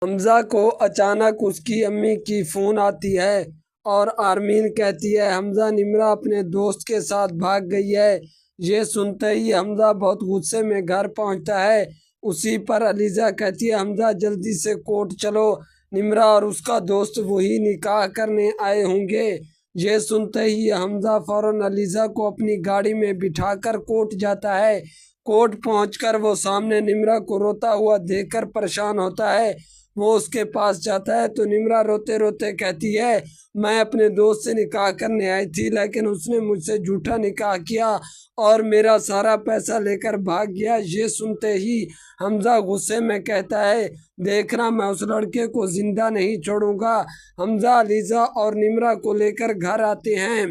حمزہ کو اچانک اس کی امی کی فون آتی ہے اور آرمین کہتی ہے حمزہ نمرہ اپنے دوست کے ساتھ بھاگ گئی ہے۔ یہ سنتے ہی حمزہ بہت غصے میں گھر پہنچتا ہے۔ اسی پر علیزہ کہتی ہے حمزہ جلدی سے کورٹ چلو، نمرہ اور اس کا دوست وہی نکاح کرنے آئے ہوں گے۔ یہ سنتے ہی حمزہ فوراً علیزہ کو اپنی گاڑی میں بٹھا کر کورٹ جاتا ہے۔ کورٹ پہنچ کر وہ سامنے نمرہ کو روتا ہوا دیکھ کر پریشان ہوتا ہے۔ وہ اس کے پاس جاتا ہے تو نمرہ روتے روتے کہتی ہے میں اپنے دوست سے نکاح کرنے آئی تھی، لیکن اس نے مجھ سے جھوٹا نکاح کیا اور میرا سارا پیسہ لے کر بھاگ گیا۔ یہ سنتے ہی حمزہ غصے میں کہتا ہے دیکھنا میں اس لڑکے کو زندہ نہیں چھوڑوں گا۔ حمزہ علیزہ اور نمرہ کو لے کر گھر آتے ہیں۔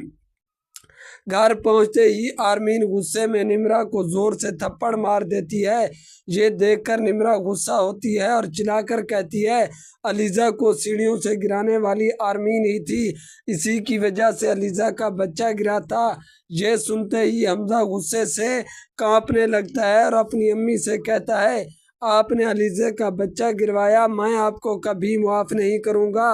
گھر پہنچتے ہی آرمین غصے میں نمرہ کو زور سے تھپڑ مار دیتی ہے۔ یہ دیکھ کر نمرہ غصہ ہوتی ہے اور چلا کر کہتی ہے علیزہ کو سیڑھیوں سے گرانے والی آرمین ہی تھی، اسی کی وجہ سے علیزہ کا بچہ گرا تھا۔ یہ سنتے ہی حمزہ غصے سے کانپنے لگتا ہے اور اپنی امی سے کہتا ہے آپ نے علیزہ کا بچہ گروایا، میں آپ کو کبھی معاف نہیں کروں گا۔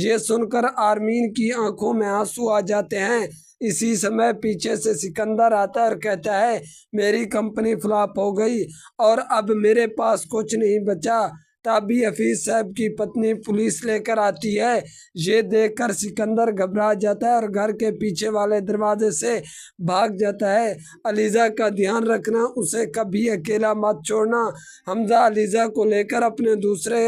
یہ سن کر آرمین کی آنکھوں میں آنسو آ جاتے ہیں۔ اسی سمے پیچھے سے سکندر آتا ہے اور کہتا ہے میری کمپنی فلاپ ہو گئی اور اب میرے پاس کچھ نہیں بچا۔ تبھی حفیظ صاحب کی پتنی پولیس لے کر آتی ہے۔ یہ دیکھ کر سکندر گھبرا جاتا ہے اور گھر کے پیچھے والے دروازے سے بھاگ جاتا ہے۔ علیزہ کا دھیان رکھنا، اسے کبھی اکیلا مت چھوڑنا۔ حمزہ علیزہ کو لے کر اپنے دوسرے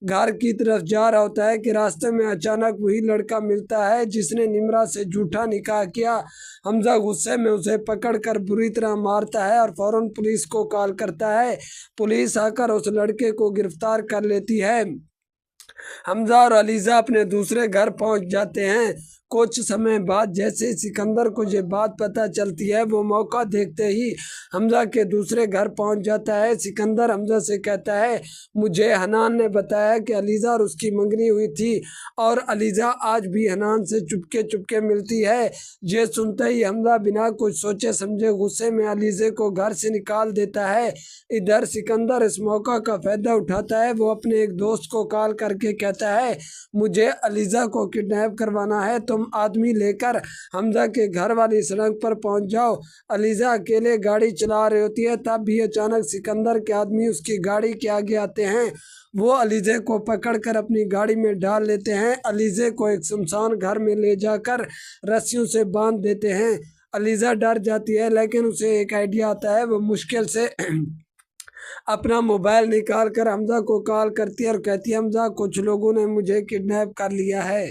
گھر کی طرف جا رہا ہوتا ہے کہ راستے میں اچانک وہی لڑکا ملتا ہے جس نے نمرہ سے جھوٹا نکاح کیا۔ حمزہ غصے میں اسے پکڑ کر بری طرح مارتا ہے اور فوراً پولیس کو کال کرتا ہے۔ پولیس آ کر اس لڑکے کو گرفتار کر لیتی ہے۔ حمزہ اور علیزہ اپنے دوسرے گھر پہنچ جاتے ہیں۔ کچھ سمے بعد جیسے سکندر کو یہ بات پتہ چلتی ہے، وہ موقع دیکھتے ہی حمزہ کے دوسرے گھر پہنچ جاتا ہے۔ سکندر حمزہ سے کہتا ہے مجھے حنان نے بتایا کہ علیزہ اور اس کی منگنی ہوئی تھی اور علیزہ آج بھی حنان سے چپکے چپکے ملتی ہے۔ یہ سنتے ہی حمزہ بنا کچھ سوچے سمجھے غصے میں علیزہ کو گھر سے نکال دیتا ہے۔ ادھر سکندر اس موقع کا فائدہ اٹھاتا ہے۔ وہ اپنے ایک دوست کو کال کر کے کہتا ہے مجھے علیزہ کو کڈنیپ کروانا ہے، تم آدمی لے کر حمزہ کے گھر والی سڑک پر پہنچ جاؤ۔ علیزہ اکیلے گاڑی چلا رہی ہوتی ہے، تب بھی اچانک سکندر کے آدمی اس کی گاڑی کے آگے آتے ہیں۔ وہ علیزہ کو پکڑ کر اپنی گاڑی میں ڈال لیتے ہیں۔ علیزہ کو ایک سنسان گھر میں لے جا کر رسیوں سے باندھ دیتے ہیں۔ علیزہ ڈر جاتی ہے لیکن اسے ایک آئیڈیا آتا ہے۔ وہ مشکل سے اپنا موبائل نکال کر حمزہ کو کال کرتی ہے اور کہتی ہے حمزہ کچھ لوگوں نے مجھے کڈنیپ کر لیا ہے۔